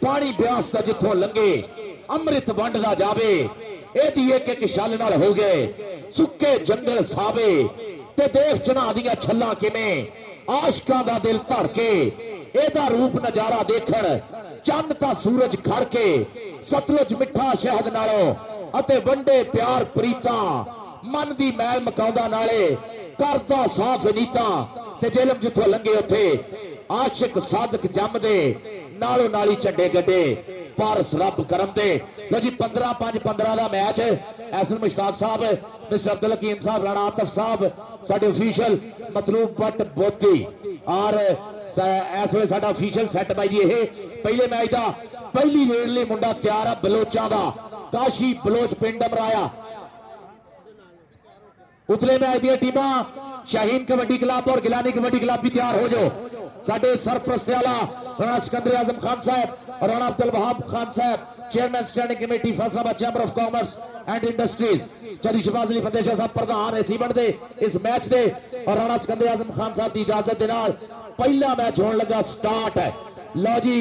पानी ब्यास का जिथों लंघे अमृत वंडदा जावे एदी एक एक छल नाल हो गए सुक्के जंगल सावे ते देख चना दियां छल्लां किवें आशकां दा दिल धड़के एदा रूप नजारा देखण चंद ता सूरज खड़ के सतलुज मिठा शहद नालों अते वंडे प्यार प्रीतां मन दी मैल मकाउंदा नाले करदा साफ नीतां ते जेलम जिथों लंघे उत्थे आशिक साधक जमदे नालों नाली झंडे गड्डे पारस रब करम दे। लो जी 15-5-15 का मैच एहसन मुश्ताक साहब मिस्टर अब्दुल हकीम साहब राणा आतफ साहब साडे ऑफिशियल मतलूब बट बोती और इस वे साडा ऑफिशियल सेट बाई जी ये पहले मैच का पहली रेड लिए मुंडा तैयार है बलोचां दा काशी बलोच पिंड अमराया उतले मैच दी टीमां शाहीन कबड्डी क्लब और गिलानी कबड्डी क्लब भी तैयार हो जाओ। साडे सरप्रस्त आला राणा सिकंदर आजम खान साहब और Rana Abdul Wahab Khan sahab chairman standing committee Faisalabad chamber of commerce and industries Chaudhry Shahbaz Ali Fateh Shah sahab प्रधान है सीबन दे इस मैच दे और राणा सिकंदर आजम खान साहब की इजाजत दे नाल पहला मैच होने लगा स्टार्ट है। लो जी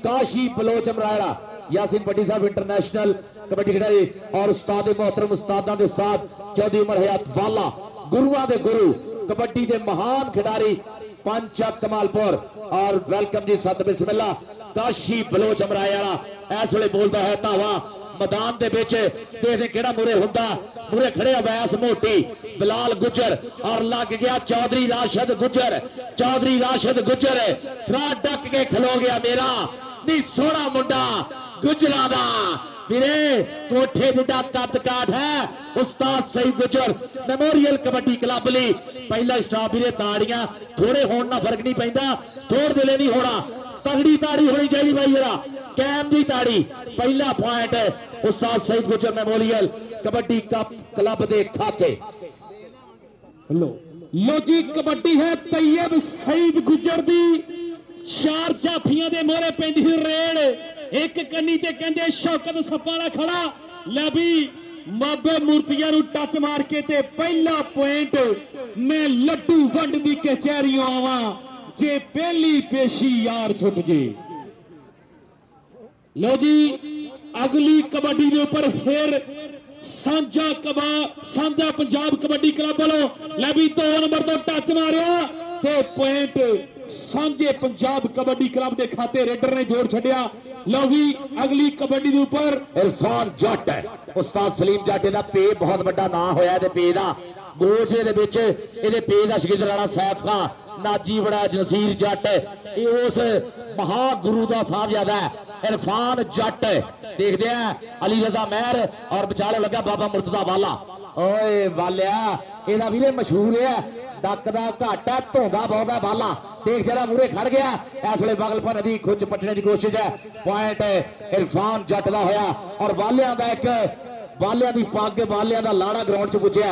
काशी बलोच अमराड़ा यासीन पट्टी साहब इंटरनेशनल कबड्डी खिडारी और उस्ताद मोहतरम उस्तादा दे उस्ताद चौधरी उमर हयात वाला गुरुआ दे गुरु कबड्डी के महान खिडारी पंचक कमालपुर और वेलकम जी सत बिस्मिल्ला काशी बलोच अमराया इस वे बोलता है धावा मैदान के देखते केड़ा मुरे हुंदा मुरे खड़े अवैस मोटी बिलाल गुजर और लग गया चौधरी राशिद गुजर चौधरी राशिद गुजर राह डक के खलो गया मेरा नी सोहना मुंडा गुजरा दा वीरे कोठे बुढ़ा कद काठ है उस्ताद सईद गुजर मेमोरियल कबड्डी क्लब ली पहला स्टाफ वीरे ताड़ियां थोड़े होने ना फर्क नहीं पैंदा थोड़ दिले नहीं होना तगड़ी ताड़ी होनी चाहिए भाई जरा कैम दी ताड़ी पहला पॉइंट उस्ताद सईद गुजर मेमोरियल कबड्डी कप क्लब दे खाते। लो जी कबड्डी है तैयब सईद गुजर दी चार जाफियां दे मोरे पेंदी रेड एक कन्नी ते कहंदे शौकत सप्पा खड़ा लै भी माबे मूर्तियां नू टच मार के ते पहला पॉइंट मैं लड्डू वंड दी कचहरी आवा जे पहली पेशी यार छुट गई। लो जी अगली कबड्डी के ऊपर फिर सांझा पंजाब कबड्डी क्लब वालों लै भी 2 नंबर तो टच मारिया ते पॉइंट सांझे पंजाब कबड्डी क्लब के खाते रेडर ने जोड़ छड़िया। लो भी अगली कबड्डी के ऊपर इरफान जट उस्ताद सलीम जट दा पे बहुत बड़ा ना होया दे पे दा गोजे दे विच इहदे पे दा शकील राणा सैफ खान नाजी बड़ा नसीर जट ये उस महागुरु दा साहबजादा है इरफान जट देखदे हैं अली रजा मेहर और बचाले लगा बाबा मुर्तजा वाला ओए वालिया इहदा वीरे मशहूर है डकदा घट है धोंदा बहुत है वाला देख जरा मूरे खड़ गया इस वे बगलपुर नदी खुच पटने की कोशिश है पॉइंट इरफान जट का होया और वालियां का एक वालियां की पग वालियां का लाड़ा ग्राउंड च पुजया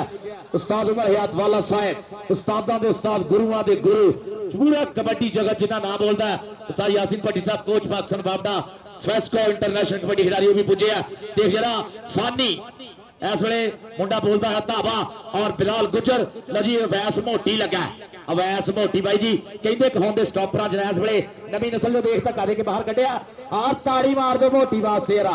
उस्ताद उमर हयात वाला साहब उस्तादा दे उस्ताद गुरुआं दे गुरु पूरा कबड्डी जगत जिन्ना नाम बोलता है उस्ताद यासीन भट्टी साहब कोच पाकिस्तान बाबडा फेस्को इंटरनेशनल कबड्डी खिडारी भी पुजे देख जरा फानी इस वे मुंडा बोलता है धावा और बिलाल गुजर लजी अवैस मोटी लगा अवैस मोटी भाई जी कहते कहते स्टॉपरा इस वे नवी नस्ल देख धक्का दे के बाहर कटिया और ताड़ी मार दो मोटी वास्ते यार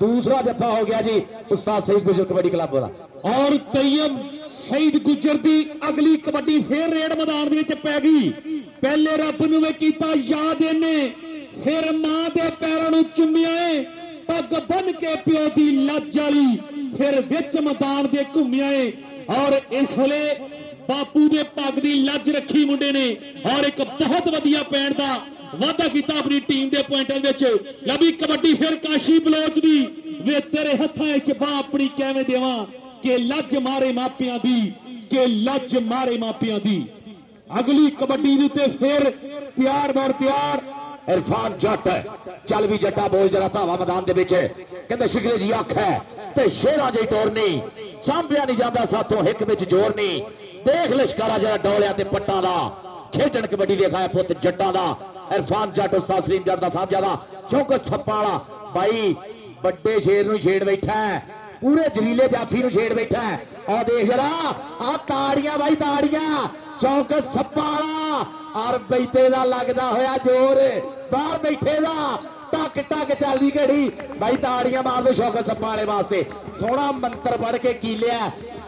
दूसरा जफा हो गया जी उस्ताद सईद गुजर कबड्डी क्लब वाला और तैयब सईद गुजर दी अगली कबड्डी फिर रेड मैदान में पै गई पहले रब नूं कीता याद इन्ने फिर मां दे पैरां नूं चुम्मिया पग बन के प्यो दी लज वाली फिर विच मैदान दे घूमिया और इस वेले बापू दे पग दी लज रखी मुंडे ने और एक बहुत वधिया पैण दा वादा किया अपनी टीम के पॉइंटर लभी कबड्डी फिर काशी बलोच दी वे तेरे हथा बाह अपनी कैवें देवा के लज मारे मापिया दी के लज मारे मापिया दी। अगली कबड्डी ते फिर तैयार बार तैयार इरफान जट चल भी जट्टा बोल जरा धावा मैदान के पिछे कहते शिकरे जी अख है ते शेरा जी टोरनी सांभिया नहीं जाता साथों हिक विच जोर नहीं देख लिशकारा जरा डोलिया ते पट्टा दा खेडन कबड्डी देखा पुत जट्टा दा इरफान जट उस्ताद सलीम जट दा साहबजादा शौकत छप्पा वाला भाई बड़े शेर नूं छेड़ बैठा है पूरे जलीले जाफी नूं छेड़ बैठा है और देख जरा आ ताड़ियां भाई ताड़ियां चौकत छप्पा वाला और बैठे दा लगदा होया जोर बाहर बैठे दा टक टक चलदी घड़ी भाई ताड़ियां मार दो शौकत सप्पा वाले वास्ते सोहना मंत्र पढ़ के कीलिया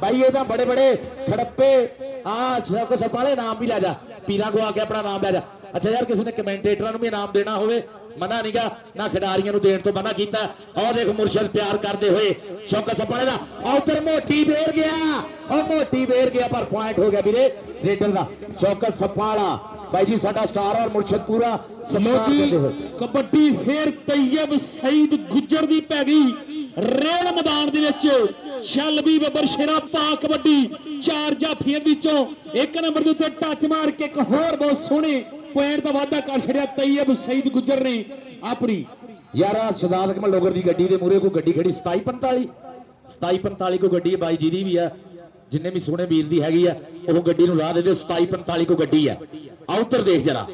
भाई ये तो बड़े बड़े खड़प्पे शौकत सप्पा वाले नाम भी लै जा पीरां को आके अपना नाम लै जा अच्छा यार किसी ने कमेंटेटरां भी इनाम देना होवे मना नहीं गा ना खिडारियों देने तो मना किया और देख मुर्शद प्यार करते हुए शौकत सप्पा वाले का उधर मोटी बेर गया और मोटी बेर गया पर पॉइंट हो गया वीरे रेडर का शौकत सप्पा वाला भाई जी साडा स्टार और मुर्शद पूरा कबड्डी फेर तैयब सईद गुज्जर दी पै गई रेल मैदान दे विच शलबी बब्बर शेरा पा कबड्डी चार जाफियां विचों एक नंबर दे उत्ते टच मार के एक होर बहुत सोहने पॉइंट दा वादा कर छड़िया तैयब सईद गुज्जर ने अपनी यार शहजाद अकमल लोगर दी गड्डी दे मूरे को गड्डी खड़ी 2745 को गड्डी बाई जी दी भी है जिन्ने भी सोहने वीर दी हैगी है वो गड्डी नूं राह दे 2745 को गड्डी है आउटर देख जरा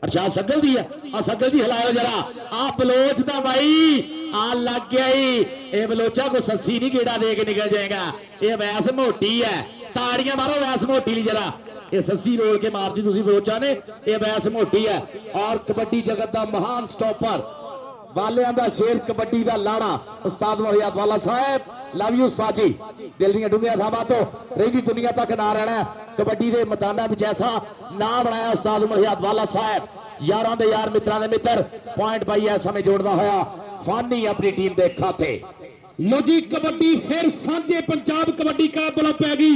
अरशाद सगल दी है आ सगल जी हिलाओ जरा आ बलोच दा भाई आ लग गया ही ए बलोचा को सस्सी नहीं गेड़ा दे के निकल जाएगा ये वैस मोटी है ताड़ियां मारो वैस मोटी ली जरा ये सस्सी रोल के मार दी तुसी बलोचा ने ये वैस मोटी है और कबड्डी जगत का महान स्टॉपर वालियां दा शेर कबड्डी दा लाड़ा उस्ताद मोहम्मद वाला साहब लव यू उस्ताद जी दिल दी दुनिया थावां तो रही दुनिया तक ना रहना कबड्डी के मैदाना में ऐसा ना बनाया उस्ताद मोहम्मद वाला साहब यारां दे यार मित्रां दे मित्र पॉइंट पाई ऐसा में जोड़दा होया फानी अपनी टीम दे खाते लो जी कबड्डी फिर सांझे पंजाब कबड्डी क्लब वालों पै गई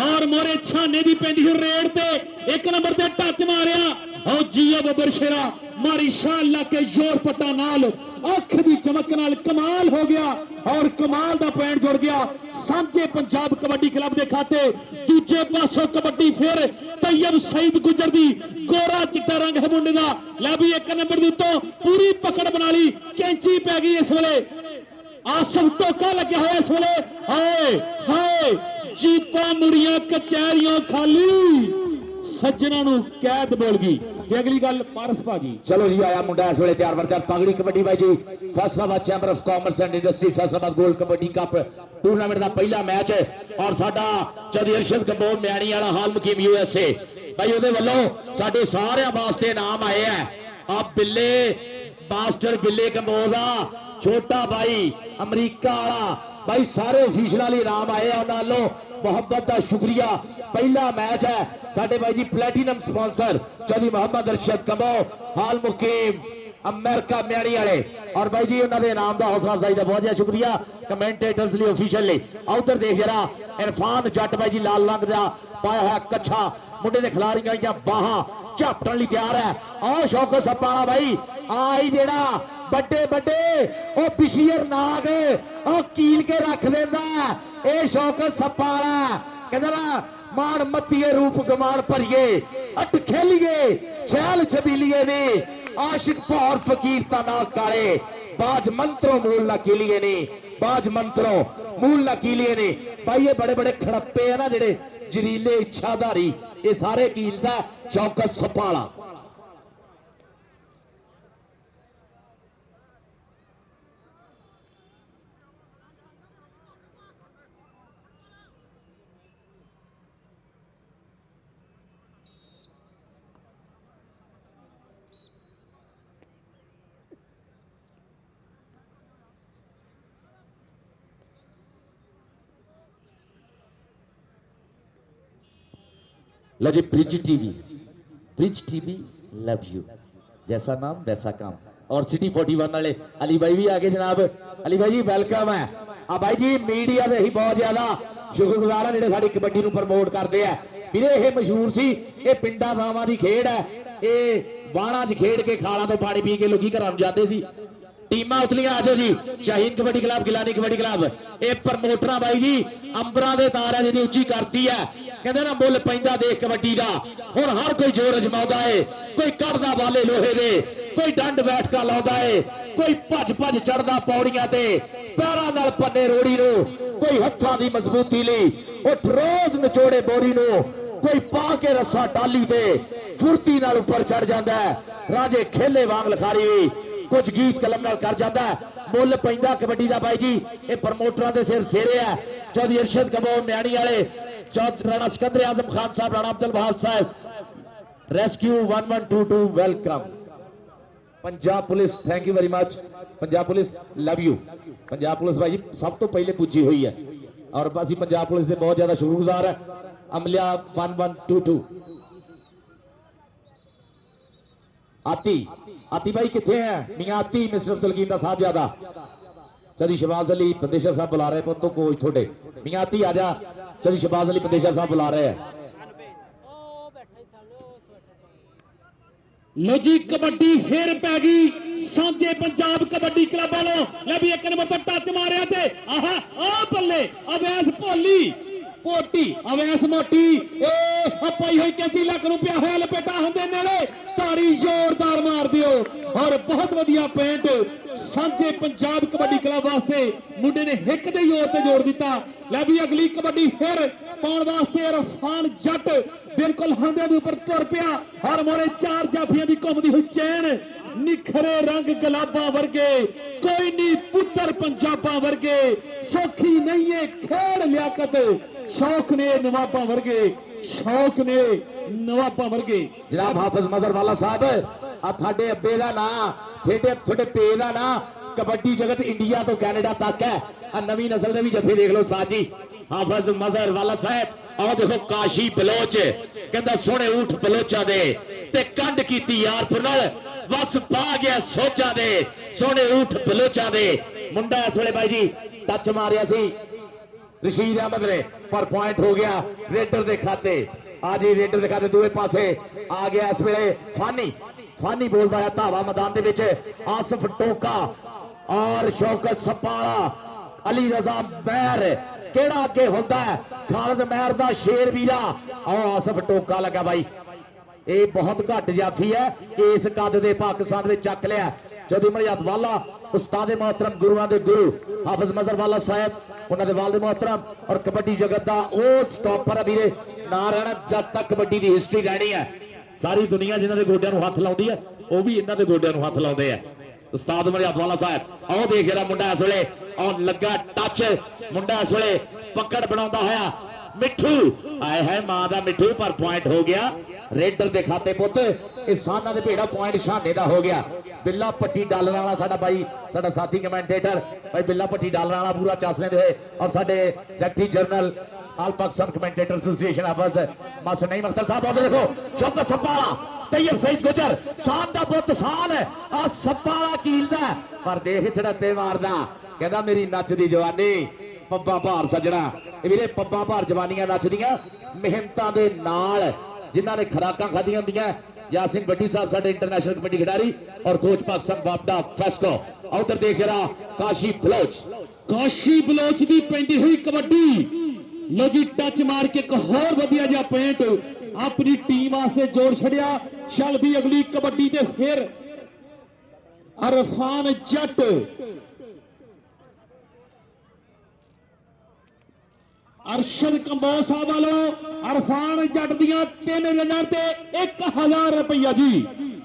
और मोरे छाने दी पेंदी रेड ते एक नंबर ते टच मारिया और जिया बब्बर शेरा मारी शान ला के जोर पट्टा नाल अख दी चमक नाल कमाल हो गया और कमाल दा पॉइंट जुड़ गया सांझे पंजाब कबड्डी क्लब दे खाते दूजे पासों कबड्डी फिर तैयब सईद गुजर दी गोरा चिट्टा रंग है मुंडे दा लै भी एक नंबर दे उत्तों पूरी पकड़ बना ली कैंची पै गई इस वेले आसफ टोका लगे हुए इस वेले हाय हाय जीपा मुड़ियां कचहरियों खाली सज्जना नूं कैद बोल गई अगली गल पारस भाजी चलो जी आया मुंडा इस वेले तैयार बर तगड़ी कबड्डी भाई जी Faisalabad chamber of commerce and industry Faisalabad gold kabaddi cup tournament का पहला मैच है और साडा चौधरी अरशद कंबोज म्याणी वाला हाल मुकीम यूएसए भाई ਉਹਦੇ ਵੱਲੋਂ ਸਾਡੇ ਸਾਰਿਆਂ ਵਾਸਤੇ ਨਾਮ ਆਏ ਆ ਆ ਬਿੱਲੇ ਮਾਸਟਰ ਬਿੱਲੇ ਕੰਬੋਜ਼ਾ छोटा भाई अमरीका वाला भाई सारे ऑफिशियल इनाम आए उन्होंने मोहब्बत का शुक्रिया पहला मैच है साडे भाई जी प्लैटिनम स्पॉन्सर चौधरी मोहम्मद अरशद कंबोज हाल मुकीम अमेरिका म्याणी वाले और भाई जी उन्होंने इनाम का हौसला अफजाई का बहुत ज्यादा शुक्रिया कमेंटेटर्स लिए ऑफिशियल उधर देख जरा इरफान जट भाई जी लाल रंग का पाया हुआ कच्छा मुंडे ने खिलाड़ियां बाहां झापटन लिए तैयार है और शौकत सप्पा वाला भाई आई जेड़ा बड़े बड़े ओ पिछियर नाग ओ कील के रख देंदा ए शौकत सप्पा वाला कहंदा ना मान मत्तीए रूप गमान भरिए अट खेलिए छैल छबीलिए ने आशिक भौर फकीर तना काले बाज मंत्रों मूल ना कीलिए ने बाज मंत्रों मूल ना कीलिए ने भाई ये बड़े बड़े खड़प्पे है ना जेड़े जरीले इच्छाधारी ये सारे कीलदा शौकत सप्पा वाला लो जी ब्रिज टीवी लव यू जैसा नाम वैसा काम और सिटी 41 वाले अली भाई भी आगे जनाब अली भाई जी वेलकम है आ भाई जी मीडिया दे ही बहुत ज्यादा शुक्रगुजार है जेडे साडी कबड्डी नूं प्रमोट करते हैं ਵੀਰੇ ਇਹ ਮਸ਼ਹੂਰ ਸੀ ਇਹ ਪਿੰਡਾਂ ਥਾਵਾਂ ਦੀ ਖੇਡ ਹੈ ਇਹ ਵਾਣਾ 'ਚ ਖੇਡ ਕੇ ਖਾਲਾਂ ਤੋਂ ਪਾਣੀ ਪੀ ਕੇ ਲੋਕੀ ਘਰਾਂ ਨੂੰ ਜਾਂਦੇ ਸੀ टीमां उतलियां आ जाओ जी शाहीन कबड्डी क्लब गिलानी कबड्डी क्लब ये प्रमोटर भाई जी अंबरां दे तार जी उच्ची करती है कहते ना मुल पैंदा देख कबड्डी दा हुण हर कोई जोर अजमाउंदा है कोई कढ़दा वाले लोहे दे कोई डंड बैठका लाउंदा है कोई भज भज चढ़दा पौड़ियां ते पैरां नाल पन्ने रोड़ी नूं कोई हत्थां दी मजबूती लई उठ रोज निचोड़े बोरी नूं कोई पा के रस्सा डाली ते फुर्ती नाल उपर चढ़ जांदा है राजे खेले वांग लखारी हुई कुछ गीत कलम नाल कर जाता है मुल पैंदा कबड्डी दा भाई जी ये प्रमोटरां दे सिर सेरे है चौधरी अरशद कंबोज म्याणी वाले चौधरी राणा सिकंदर आजम खान साहब राणा अब्दुल वहाब साहब rescue 1122 welcome Punjab police thank you very much. Punjab police love you. Punjab police भाई जी सब तो पहले पुजी हुई है और असी पंजाब पुलिस के बहुत ज्यादा शुक्रगुजार है। अमलिया 1122 आती भाई कितने हैं मियां आती मिस्टर अब्दुल का साहबजादा चौधरी शहबाज अली बंदेशा साहब बुला रहे पुत्तों को थोड़े मियां आती आजा चौधरी शहबाज अली बंदेशा साहब बुला रहे हैं। लो जी कबड्डी फिर पै गई सांझे पंजाब कबड्डी क्लब वालों ले भी एक नंबर पर टच मारिया थे आहा आ बल्ले अवैस भोली पोटी अवैस मोटी ए पाई हुई कैंची लक नु पिया होया लपेटा हुंदे नेड़े तारी जोरदार मार दियो और बहुत वधिया पेंट सांझे पंजाब कबड्डी क्लब वास्ते मुंडे ने हिक दे जोर ते जोड़ दिता। ले भी अगली कबड्डी फिर पाउण वास्ते इरफान जट बिल्कुल हंदे दे ऊपर तुर पिया और मोरे चार जाफियां दी घुमदी हुई चैन निखरे रंग गुलाबा वर्गे कोई नहीं पुत्र पंजाबा वर्गे सौखी नहीं है खेड़ लियाकत शौक ने नवाबा वर्गे शौक ने नवाबा वर्गे। जनाब हाफिज मजहर वाला साहब आ थाडे अब्बे दा ना थोड़े पे दा ना कबड्डी जगत इंडिया तो कैनेडा तक है। आ नवी नस्ल दे भी जफे देख लो उस्ताद जी हाफिज मजहर वाला साहब आओ देखो काशी बलोच कहंदा सोने ऊठ बलोचा दे ते कंड कीती यार पुनल वस पा गया सोचा दे सोने ऊठ बलोचा दे मुंडा इस वेले भाई जी टच मारिया सी रशीद अहमद ने पर पॉइंट हो गया रेडर दे खाते आज ही रेडर दे खाते दूसरे पासे आ गया इस वेले फानी बोलता है धावा मैदान दे विच आसिफ टोका और शौकत सपाला अली रजा मैर केड़ा अगे होंदा है खालिद मैर दा शेर वीरा और आसिफ टोका लगा भाई ये बहुत घट जाफी है इस कद दे पाकिस्तान में चक लिया। चौधरी मरियात वाला उस्ताद मोहतरम गुरुआं दे गुरु हाफिज मजहर वाला साहब उन्होंने वाले मोहतरम और कबड्डी जगत का वो स्टॉपर है वीरे ना रहना जब तक कबड्डी की हिस्ट्री रहनी है। सारी दुनिया जिन्होंने गोडियां नूं हथ लाउंदी है वो भी इन्हां दे गोडियां नूं हथ लाउंदे है। उस्ताद मरियात वाला साहब आओ देख जरा मुंडा इस वेले और लगा टच मुंडा इस वेले पकड़ बनाउंदा होया मिठू आए है मां दा मिठू पर पॉइंट हो गया रेडर दे खाते पुत इसाना दे भेड़ा पॉइंट शाने दा हो गया। बिल्ला पट्टी डालण वाला साडा भाई साडा साथी कमेंटेटर भाई बिल्ला पट्टी डालण वाला पूरा चस लेंदे होए और साडे सेक्रेटरी जनरल आल पाकिस्तान कमेंटेटर एसोसिएशन हाफिज मास्टर नईम अख्तर साहब और देखो शौकत सपाला तैयब सईद गुजर शान दा पुत शान आ सपाला कीलदा पर देख छड़ते मारदा कहंदा मेरी नच दी जवानी पब्बा भार सजना वीरे पब्बा भार जवानियां नचदियां मेहनतां दे नाल जिन्हां ने खुराकां खादियां हुंदियां। यासिन भट्टी साहब साडे इंटरनेशनल कबड्डी खिडारी और कोच पाकिस्तान वापदा फेस्को उधर देख जरा काशी बलोच दी पैंदी हुई कबड्डी लो जी टच मार के एक होर वधिया जिहा पॉइंट अपनी टीम वास्ते जोड़ छड़िया। चल भी अगली कबड्डी ते फिर इरफान जट अरशद कंबोज साहब वालों इरफान जट दियां 3 रनां ते 1000 रुपया जी।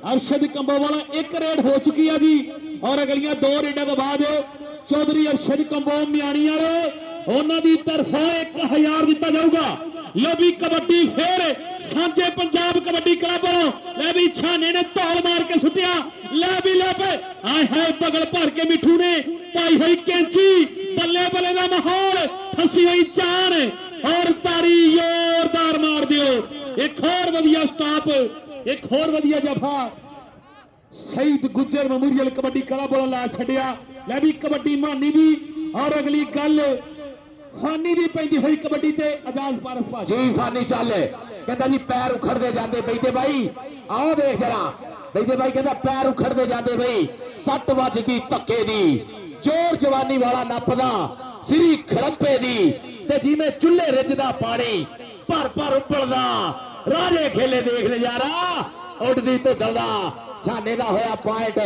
अरशद कंबो वाला एक रेड हो चुकी है जी और अगलियां 2 रेडा के बाद चौधरी अरशद कंबो म्याणी वाले उन्हां दी तरफों 1000 दिता जाऊगा। लो भी कबड्डी फिर सांझे पंजाब कबड्डी क्लब ले भी छाने ने तौल मार के सुटिया ले भी ले पे आए हाय बगल भर के मिठू ने पाई हुई कैंची बल्ले बल्ले का माहौल फंसी हुई चान और तारी जोरदार मार दियो। एक और वधिया स्टॉप एक और वधिया जफा सईद गुजर मेमोरियल कबड्डी क्लब वालों ला छड़िया ले भी कबड्डी मानी दी और अगली गल फानी भी पैंदी हुई कबड्डी ते आजाद पारस भाई जी फानी चल कहता जी पैर उखड़ते जाते बैठे भाई आओ देख जरा बैठे भाई कहता पैर उखड़ते जाते भाई सट वजदी धक्के दी जोर जवानी वाला नपदा सिरी खड़प्पे दी ते जिवें चुल्हे रिझदा पानी भर भर उबलदा राजे खेले देख ले यारा उड़दी तो दलदा छाने दा होया पॉइंट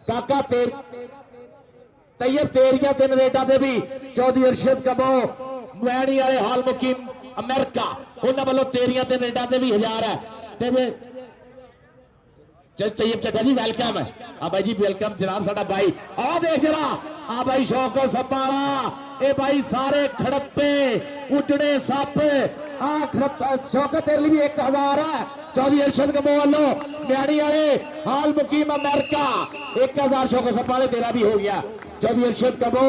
काका तेर तैयब तेरिया 3 रेडा दे भी चौधरी अरशद कबो मैणी वाले हाल मुकीम अमेरिका उन्होंने वालों तेरिया 3 रेडा दे भी 1000 है तेरे चल तैयब चटा जी वेलकम है आ भाई जी वेलकम जनाब साडा भाई आ देख जरा आ भाई शौकत सपाला ए भाई सारे खड़प्पे उजड़े सप आ खड़प्पा शौकत तेरे लिए भी 1000 है चौधरी अरशद कबो वालों म्याणी वाले हाल मुकीम अमेरिका 1000 शौकत सपाले तेरा भी हो गया। चौधरी अरशद कबो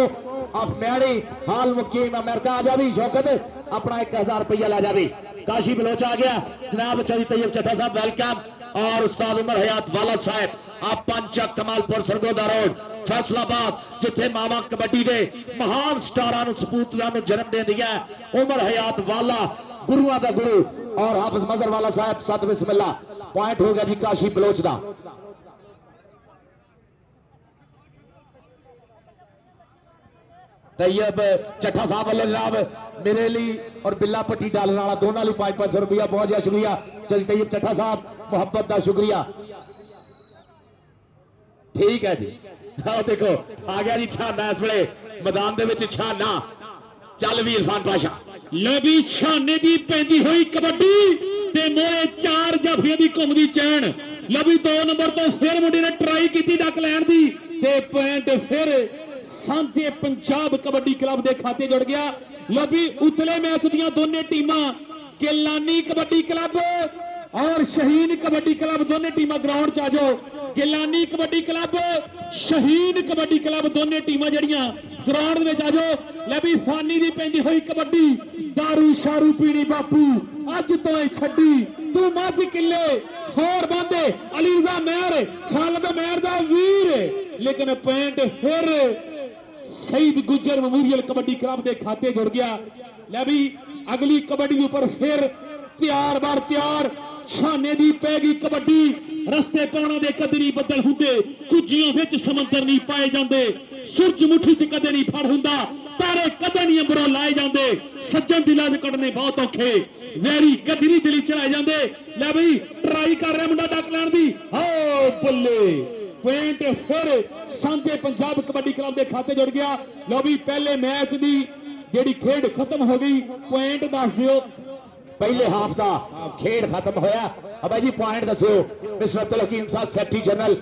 ऑफ म्याणी हाल मुकीम अमेरिका आ जा भी शौकत अपना 1000 रुपया ला जा भी। काशी बलोच आ गया जनाब चौधरी तैयब चट्टा साहब वेलकम और उस्ताद उमर हयात वाला साहब आप पंचक कमालपुर सरगोदा रोड फैसलाबाद जिथे मावा कबड्डी दे महान स्टारां नूं सपूतां नूं जन्म दे दिया उमर हयात वाला गुरुआं दा गुरु और हाफिज मजहर वाला साहब सत बिस्मिल्लाह। पॉइंट हो गया जी काशी बलोच दा। तैयब चट्ठा साहब वाले जनाब मेरे लिए और बिल्ला पट्टी डालने वाला दोनों लिए 500 रुपया बहुत ज्यादा शुक्रिया। चल तैयब चट्ठा साहब मोहब्बत का शुक्रिया। ठीक है जी आओ देखो आ गया जी छाना इस वे मैदान दे विच छाना। चल भी इरफान पाशा ले भी छाने दी पैंदी हुई कबड्डी ते मोए 4 जाफियां दी घुमदी चैन। लवी 2 नंबर तो फिर मुंडे ने ट्राई की डक लैन दी ते पॉइंट फिर सांझे पंजाब कबड्डी क्लब के खाते जुड़ गया। लवी उतले मैच दियां दोनों टीमां गिलानी कबड्डी क्लब और शहीन कबड्डी क्लब दोनों टीमां ग्राउंड च आ जाओ। गिलानी कबड्डी क्लब शहीन कबड्डी क्लब दोनों टीमां जड़ियां ग्राउंड में आ जाओ। लवी फानी दी पैंदी हुई कबड्डी दारू शारू पीनी बापू अज तो ही छड्डी तू मझ किले होर बांधे अलीजा मेहर खालिद मेहर दा वीर। लेकिन पॉइंट फिर शहीद गुजर मेमोरियल कबड्डी क्लब के खाते जुड़ गया। लवी अगली कबड्डी ऊपर फिर तैयार बार तैयार छाने दी पैगी कबड्डी रस्ते पाना दे कदे नहीं बदल हुंदे कुजियां विच समंदर नहीं पाए जांदे सूरज मुट्ठी च कदे नहीं फड़ हुंदा तारे कदे नहीं अंबरों लाए जांदे सज्जन दिलां च कढने बहुत औखे वैरी कदी नहीं दिली चढ़ाए जांदे। ले बई ट्राई कर रहा मुंडा डक लैण दी हो बल्ले पॉइंट फिर सांझे पंजाब कबड्डी क्लब के खाते जुड़ गया। लो भी पहले मैच की जेडी खेड खत्म हो गई पॉइंट दस दियो। पहले हाफ का खेड खत्म होया अब जी पॉइंट दस्यो मिस्टर अब्दुल हकीम साहब secretary general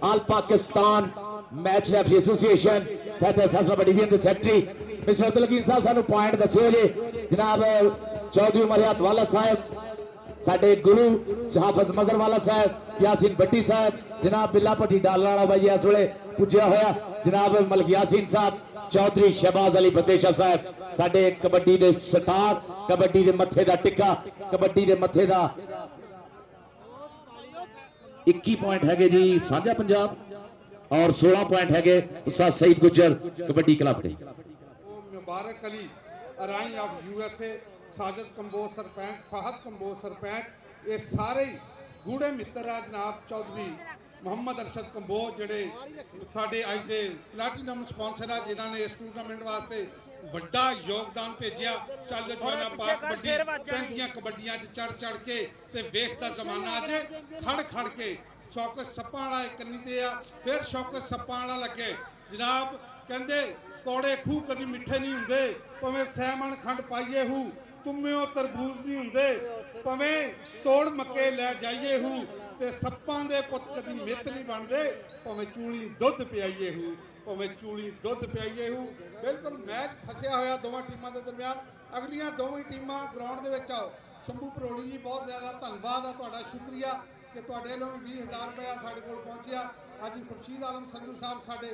all Pakistan match referee association secretary फैसला डिवीजन के सेक्रेटरी मिस्टर अब्दुल हकीम साहब सानू पॉइंट दस्यो जी। जनाब चौधरी उमर हयात वाला साहब साडे गुरु हाफिज मजहर वाला साहब यासीन भट्टी साहब जनाब बिल्ला भट्टी डालने वाला भाई इस वे पुज्या होया जनाब मलिक यासीन साहब चौधरी शहबाज अली बदेशा साहब साडे कबड्डी दे स्टार कबड्डी दे मथे दा टिक्का कबड्डी दे मथे दा 21 पॉइंट है जी साझा पंजाब और 16 पॉइंट है उस्ताद सईद गुज्जर कबड्डी क्लब के। मुबारक अली अराई ऑफ यूएसए साजिद कंबोज सरपंच फहद कंबोज सरपंच ये सारे गूढ़े मित्र है जनाब चौधरी मुहम्मद अरशद कंबोज जेडे साडे अज दे प्लैटिनम स्पॉन्सर है जिन्होंने इस टूर्नामेंट वास्ते वड्डा योगदान भेजिया। चल जोना पा कबड्डी पैंदियां कबड्डियां चढ़ चढ़ के ते वेखदा जमाना अज खड़ खड़ के शौकत सप्पां वाला कन्नी ते आ फिर शौकत सप्पां वाला लगे जनाब कहंदे कौड़े खूह कभी मिठे नहीं होंगे भावें सैमन खंड पाइए हूँ तुम्हें तरबूज नहीं होंगे भावें तोड़ मक्के लै जाइए हूँ ते सप्पां दे पुत कभी मित नहीं बनते भावें चूली दुध पियाइए हूँ भावें चूली दुध पियाइए हूँ। बिल्कुल मैच फसिया होया दोवां टीमां दे दरमियान अगलियां दोवें टीमां ग्राउंड दे विच आओ। शंभू परोड़ी जी बहुत ज़्यादा धन्नवाद है तुहाडा शुक्रिया कि तुहाडे लोग 20,000 रुपया साडे कोल पहुंचिया। अज खुर्शीद आलम संधू साहब साडे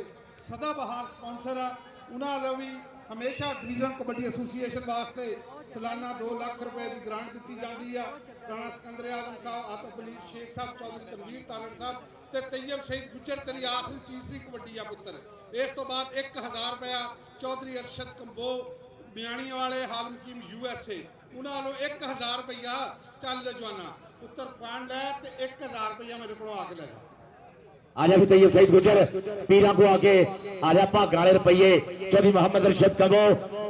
सदा बहार स्पॉन्सर है उन्होंने भी हमेशा डिवीजन कबड्डी एसोसीएशन वास्ते सालाना 2 लाख रुपए की ग्रांट दी जाती है। राणा सिकंदर आजम साहब आतफ अली शेख साहब चौधरी तनवीर तालड़ साहब ते तैयब शहीद गुजर तेरी आखिरी तीसरी कबड्डी आ पुत्र। इस तो बाद 1000 रुपया चौधरी अरशद कंबो बियाणी वाले हाल मुकीम यूएसए उन्होंने 1000 रुपया चल जवाना पुत्र पान लै ते 1000 रुपया मेरे को आके ले जा आजा भी तैयब सईद गुजर पीरा को आके आजा भाग वाले रुपये चौधरी मोहम्मद अरशद कबो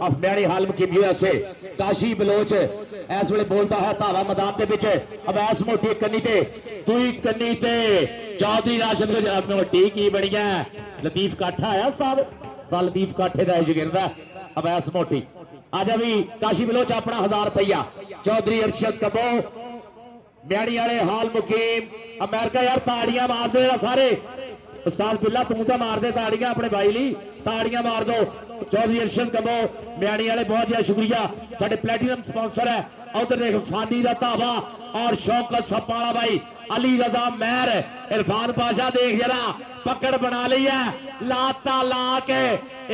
अफम्याणी हाल मुकीम यूएसए काशी बलोच इस वे बोलता है धावा मैदान के पिछे अब ऐस मोटी कन्नी ते दुई कन्नी ते चौधरी राशिद गुजर मोटी की बनी है लतीफ काठा आया उस्ताद उस्ताद लतीफ काठे का शागिर्द है अब ऐस मोटी आजा भी काशी बलोच अपना 1000 रुपया चौधरी अरशद कबो म्याणी वाले हाल मुकीम अमेरिका यार ताड़ियां मार दो सारे उस्ताद बिल्ला तू तो मार दे ताड़ियां अपने भाई ली ताड़ियां मार दो। चौधरी अरशद कबो म्याणी वाले बहुत ज्यादा शुक्रिया साडे प्लैटिनम स्पॉन्सर है उधर देख फानी का धावा और शौकत सप्पां वाला भाई अली रजा मेहर इरफान पाशा देख जरा पकड़ बना ली है लाता ला के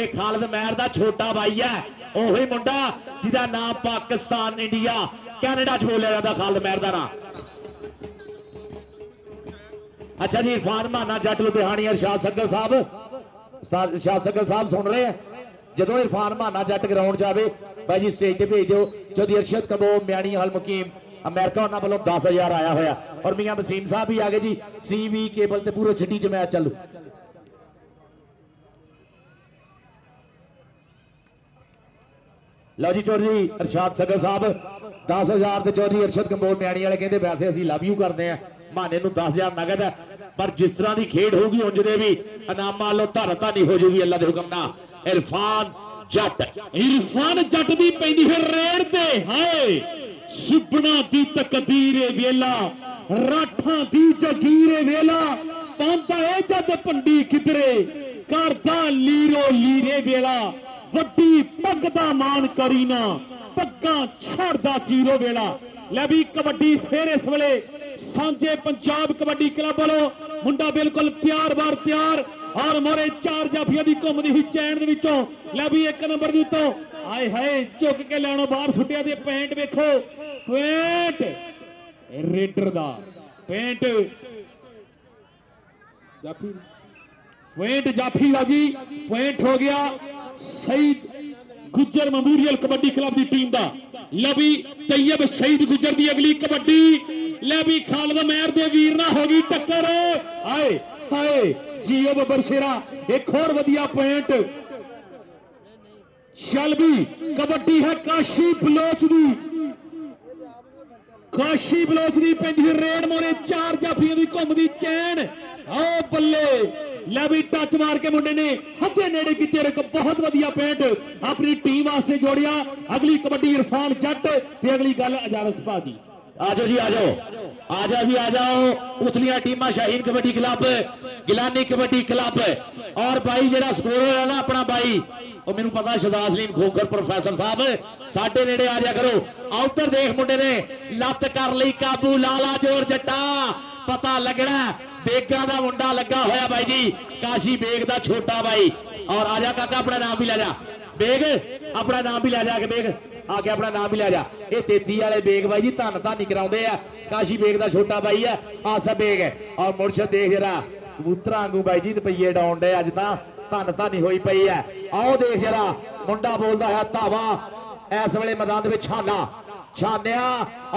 एक खालिद मेहर दा छोटा भाई है ओही मुंडा जिहदा नाम पाकिस्तान इंडिया कैनेडा च बोलिया जाता खालिद मेहर दा नाम अच्छा जी इरफान माना जट लुधियानी अरशाद सग्गल साहब अरशाद सग्गल साहब सुन रहे हैं जदों इरफान माना जट ग्राउंड जावे भाई जी स्टेज पे भेज दो चौधरी अरशद कबो म्याणी हल मुकीम अमेरिका उन्होंने वालों 10,000 आया होया और मियां वसीम साहब भी आ गए जी CV केबल ते पूरे सिटी च मैच चालू लो जी चौधरी अरशाद सग्गल साहब 10,000 ते चौधरी अरशद कंबोज म्याणी वाले कहते वैसे असं लव यू करते हैं माने 10,000 नगद है पर जिस तरह की खेड होगी उंज दे भी इनामां वालों धरता नहीं हो जूगी अल्लाह दे हुक्म नाल इरफान जट दी पैंदी है रेड़ ते हाय सुबना दी तकदीरे वेला राठा दी जगीरे वेला पांदा ए जद पंडी किधरे करदा लीरो लीरे वेला वड्डी पग दा मान करीना पग्गा छड़दा चीरो वेला ले भी कबड्डी फेर इस वेले सांझे पंजाब कबड्डी क्लब वालों मुंडा बिल्कुल तैयार बार तैयार और मोरे 4 जाफिया दी घुमदी हुई चैन दे विचों ले भी 1 नंबर दे उत्तों आए हाय झुक के लैणों बाहर सुटिया दे पैंट वेखो पैंट रेडर दा पैंट जाफी पैंट जाफी दा जी पैंट हो गया सईद गुज्जर मेमोरियल कबड्डी क्लब की टीम का लवी तैयब सईद गुज्जर की अगली कबड्डी लवी खालिद मेहर दे वीर ना होगी टक्कर आए हाय जियो बबर शेरा एक और वधिया पॉइंट चल भी कबड्डी है काशी बलोच दी पैंदी रेड मोरे 4 जाफियां दी घुमदी चैन आओ बल्ले ले भी टच मार के मुंडे ने हथे नेड़े की तेरे को बहुत वधिया पैंट अपनी टीम वास्ते जोड़िया अगली कबड्डी इरफान जट ते अगली गल अजारस पा दी आजो जी आजो आजा भी आ जाओ उतलियां टीमां शाहीन कबड्डी क्लब गिलानी कबड्डी क्लब और भाई जेड़ा स्कोरर है ना अपना भाई और मेनू पता शहजाद सलीम खोखर प्रोफेसर साहब साडे नेड़े आ जा करो उधर देख मुंडे ने लत कर ली काबू लाला जोर जट्टा पता लगना बेगा दा मुंडा लगा होया भाई जी काशी बेग दा छोटा भाई और आजा काका अपना नाम भी ले जा बेग अपना नाम भी ले जा के बेग आके अपना नाम भी ले जा ये 33 वाले बेग भाई जी धन धानी कराउंदे आ काशी बेग दा छोटा भाई है आसा बेग है और मुर्शद देख जरा कबूतरा वांगू भाई जी रुपये डाउन डे अज तां धन धानी होई पई है आओ देख जरा मुंडा बोलदा है धावा इस वेले मैदान दे विच छानिया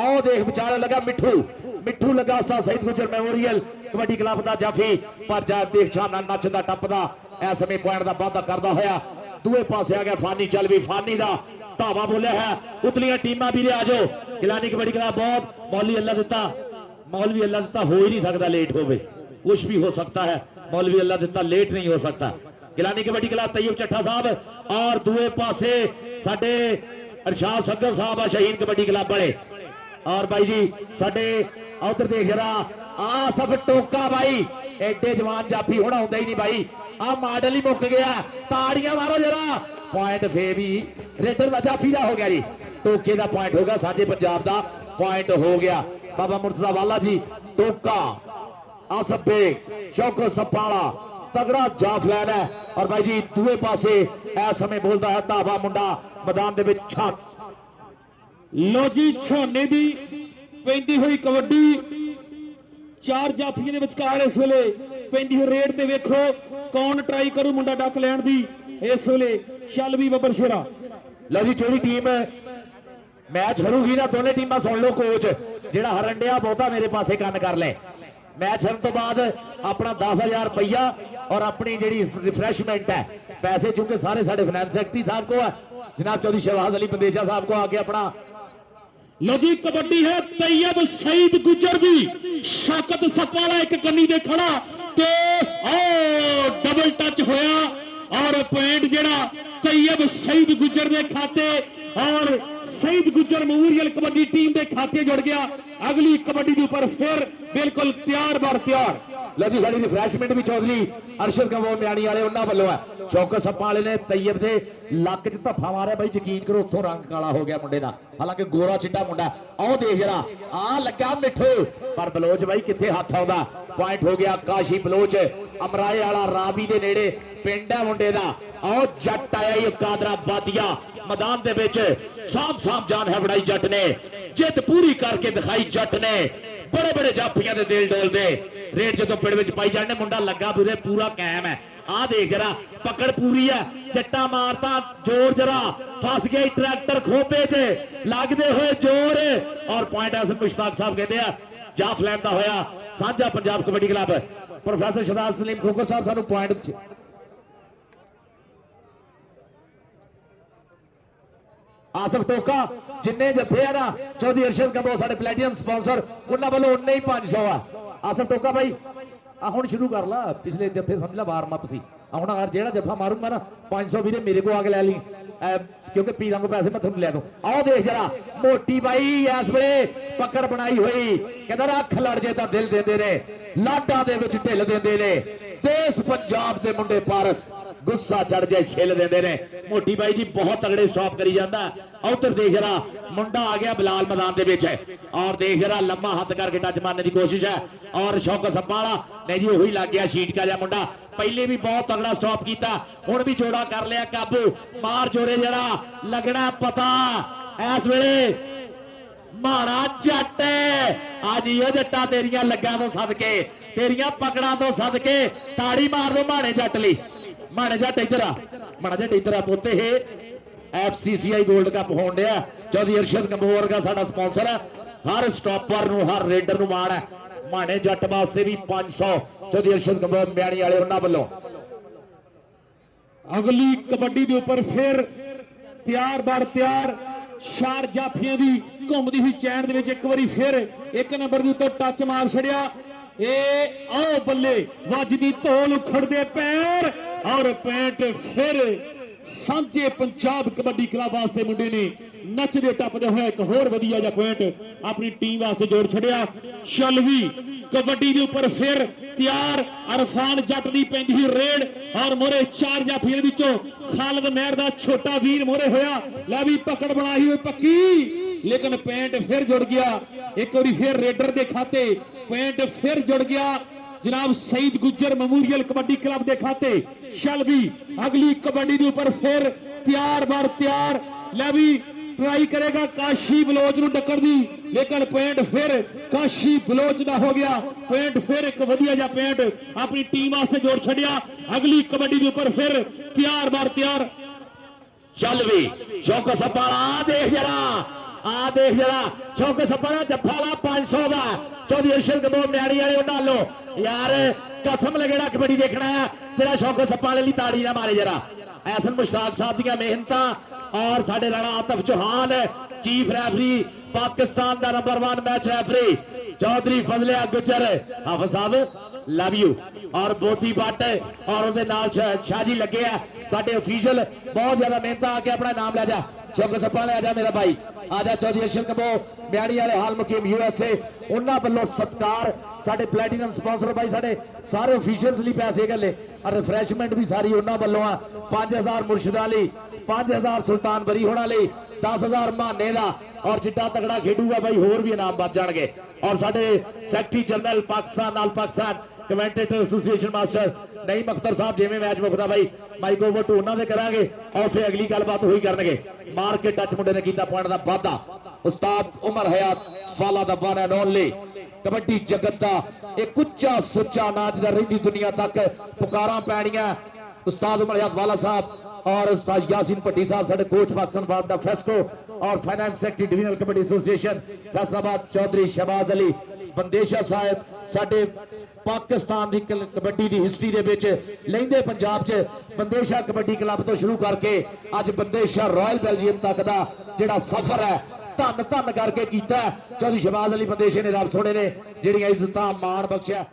आओ देख विचार लगा मिठू लगा उस्ताद सईद गुज्जर मेमोरियल कबड्डी क्लब दा जाफी पर जा देख छाना नचदा टपदा इस समय पॉइंट दा वादा करदा होया दूए पासे आ गया फानी चल भी फानी दा धावा बोलिया है उतलियां टीमां भी आ जाओ गिलानी कबड्डी क्लब बहुत मौलवी अल्लाह दिता हो ही नहीं सकता लेट होवे कुछ भी हो सकता है मौलवी अल्लाह दिता लेट नहीं हो सकता गिलानी कबड्डी क्लब तैयब चट्ठा साहब और दूए पासे साडे अरशाद सग्गल साहब शहीन कबड्डी क्लब वाले और भाई जी साडे उधर देख जरा आसफ टोका भाई एडे जवान जाफी होना होंदा ही नहीं भाई आ मॉडल ही मुक गया ताड़ियां मारो जरा पॉइंट फे भी रेडर का जाफी का हो गया जी टोके का पॉइंट हो गया साडे पंजाब का पॉइंट हो गया बाबा मुर्तजा वाला जी टोका आसफ बेग शौकत सपाला तगड़ा जाफलैन है और भाई जी दूए पासे इस समय बोलता है धावा मुंडा मैदान दे विच छत लो जी छाने दी पैंदी हुई कबड्डी 4 जाफियां दे विचकार इस वेले पैंदी हुई रेड ते वेखो कौन ट्राई करू मुंडा डक लैण दी इस वेले चल भी बबर शेरा लो जी ਜਿਹੜੀ टीम मैच हरूगी ना दोनों टीमां सुन लो कोच जेड़ा हरन डिया बहुता मेरे पासे कन कर ले मैच हरन तो बाद अपना 10,000 रुपया और अपनी जी रिफ्रेशमेंट है पैसे चूंकि सारे साढ़े फाइनेंस सेक्रेटरी साहब को है जनाब चौधरी शहबाज अली बंदेशा साहब को आके अपना लो जी कबड्डी है तैयब सईद गुज्जर दी शौकत सपाला एक कन्नी दे खड़ा ते ओ डबल टच होया और पॉइंट जेड़ा तैयब सईद गुज्जर दे खाते और सईद गुज्जर मेमोरियल कबड्डी टीम के खाते जुड़ गया अगली कबड्डी के ऊपर फिर बिल्कुल तैयार बार तैयार लो जी साडी रिफ्रैशमेंट भी चौधरी अरशद कंबोज म्याणी वाले उन्हां वल्लों है। चौकस सप्पा वाले ने तैयब दे लक च धफ्फा मारिया भाई, यकीन करो उत्थों रंग काला हो गया मुंडे दा, हालांकि गोरा चिट्टा मुंडा। आओ देख जरा आ लग्या मिठो, पर बलोच भाई कित्थे हथ आउंदा। पॉइंट हो गया काशी बलोच, अमराए वाला रावी दे नेड़े पिंड है मुंडे दा। आओ जट आया ही कादरा बादिया मैदान दे विच, साम साम जान है बड़ाई जट ने, जिद पूरी करके दिखाई जट ने। बड़े बड़े जाफियां दे दिल डोल दे रेड जो पिंड विच पाई जाने, मुंडा लगा पूरे पूरा कायम है। आ देख जरा पकड़ पूरी है, जट्टा मारता जोर जरा फस गया ट्रैक्टर खोपे च लगते हुए जोर, और पॉइंट हसन मुश्ताक साहब कहते हैं जाफ लैंदा होया साझा पंजाब कबड्डी क्लब। प्रोफेसर शहजाद सलीम खोखर साहब सानू पॉइंट आसिफ टोका जिन्ने जत्थे है ना चौधरी अरशद कंबोज साडे प्लैटिनम स्पॉन्सर उन्हां वालों उन्ने ही 500 आ। आसिफ टोका भाई आ हुण शुरू कर ला, पिछले जत्थे समझ ला वार्म अप सी, हुण अगर जेड़ा जफ्फा मारूंगा ना 500 वीरे मेरे को आके लै ली, क्योंकि पीरां को पैसे मैं तुहानू लै दूं। आओ देख जरा मोटी बाई इस वेले पकड़ बनाई हुई, कहंदा रख लड़ जे तां दिल देंदे ने, लाडां दे विच ढिल देंदे ने, देश पंजाब दे मुंडे पारस गुस्सा चढ़ जाए छिल देंदे ने। मोटी बाई जी बहुत तगड़े स्टॉप करी जांदा। उधर देख जरा मुंडा आ गया बिलाल मैदान दे विच, और देख जरा लम्मा हाथ करके टच मारने की कोशिश है, और शौकत सप्पा वाला नहीं जी वही लग गया शीट का जा मुंडा। पहले भी बहुत तगड़ा स्टॉप किया, हुण भी जोड़ा कर लिया काबू, मार जोड़े जरा लगना पता इस वेले माड़ा जट आज यो जट्टा तेरिया लग्गा तो सदके, तेरिया पकड़ा तो सदके ताड़ी मार दो माड़े जट ली। माड़े जट इधर आ, माड़ा जट इधर आ पोते है FCCI गोल्ड कप होण दिया, चौधरी अरशद कंबोज वर्गा साडा स्पॉन्सर है। हर स्टॉपर नूं हर रेडर नूं माण है। माणे जट वास्ते भी 500 चौधरी अरशद कंबोज म्याणी वाले उन्हां वल्लों। अगली कबड्डी के उपर फिर तैयार बार तैयार, चार जाफियां दी घूमदी हुई चैन दे विच एक बारी फिर एक नंबर के उत्ते टच मार छड़िया। ए आओ बल्ले वजदी धौल उखड़दे पैर, और पैंट फिर सांझे पंजाब कबड्डी क्लब वास्ते मुंडे ने नचदे टपदे हुए एक होर वधिया जा पॉइंट अपनी टीम वास्ते जोड़ छड़िया। चलवी कबड्डी के उपर फिर तैयार, अरफान जट दी पैंदी हुई रेड, और मोरे चार जाफियां विचों खालिद मेहर दा छोटा वीर मोरे होया। लै भी पकड़ बनाई हुई पक्की, लेकिन पैंट फिर जुड़ गया। एक बार फिर रेडर दे खाते पैंट फिर जुड़ गया जनाब सईद गुज्जर मेमोरियल कबड्डी क्लब के खाते। शलवी अगली कबड्डी के उपर फिर तैयार बार तैयार, लै भी ट्राई करेगा काशी बलोच नूं टक्कर दी, लेकिन पॉइंट फिर काशी बलोच दा हो गया। पॉइंट फिर एक वधिया जा पॉइंट अपनी टीम वास्ते जोड़ छड़िया। अगली कबड्डी के उपर फिर तैयार बार तैयार, चलवी शौकत सप्पा आ देख जरा, आ देख जरा शौकत सप्पा दा जफ्फा ला 500 दा चौधरी अरशद कंबोज म्याणी वाले उन्हां लो। यार कसम लगेड़ा कबड्डी देखना है तेरा शौकत सप्पा वाले ताड़ी ना मारे जरा। एहसन मुश्ताक साहब दी मेहनतां, और साडे राणा आतिफ चौहान चीफ रेफरी पाकिस्तान का नंबर 1 मैच रेफरी चौधरी फजलिया गुजर हाफिज साहब लव यू, और बोती भट्ट और उसके नाल शाहजी लगे है साडे ऑफिशियल। बहुत ज्यादा मेहनत आके अपना नाम लै जा शौकत सप्पा ले आजा मेरा भाई, आजा चौधरी अरशद कंबोज म्याणी वाले हाल मुकीम USA उन्हां वल्लों सत्कार। साडे प्लैटिनम स्पॉन्सर भाई साडे सारे ऑफिशियल्स लिए पैसे गले, और रिफ्रैशमेंट भी सारी उन्हां वल्लों आ। 5000 मुर्शिद अली, 5000 सुल्तान बरी होना ली, 10000 माने दा, और जिड्डा तगड़ा खेडूगा भाई होर भी इनाम बच जाणगे। और साडे सैकटरी जनरल पाकिस्तान नाल Pakistan commentator association master Naeem Akhtar साहब जिवें मैच मुकदा भाई माइक ओवर टू उन्हां दे करांगे, और फिर अगली गलबात होई करनगे। मार के टच मुंडे ने कीता पॉइंट दा वाधा। उस्ताद उमर हयात फाला दा वन एंड ओनली कबड्डी जगत दा एक उच्चा सुच्चा नाच दा रहिंदी दुनिया तक पुकारां पैणियां। उस्ताद उमर हयात वाला साहब और उस्ताद यासीन भट्टी साहब साडे कोच पाकिस्तान बाबा फेस्को, और finance secretary divisional kabaddi association Faisalabad Chaudhry Shahbaz Ali Bandesha साहब साडे पाकिस्तान की कबड्डी की हिस्ट्री दे विच लहिंदे पंजाब च बंदेशा कबड्डी क्लब तो शुरू करके अज बंदेशा रॉयल बेल्जियम तक का जिहड़ा सफर है धन धन करके कीता चौधरी शहबाज अली बंदेशे ने रब सोने ने जिहड़ियां इज्जतां मान बख्शिया।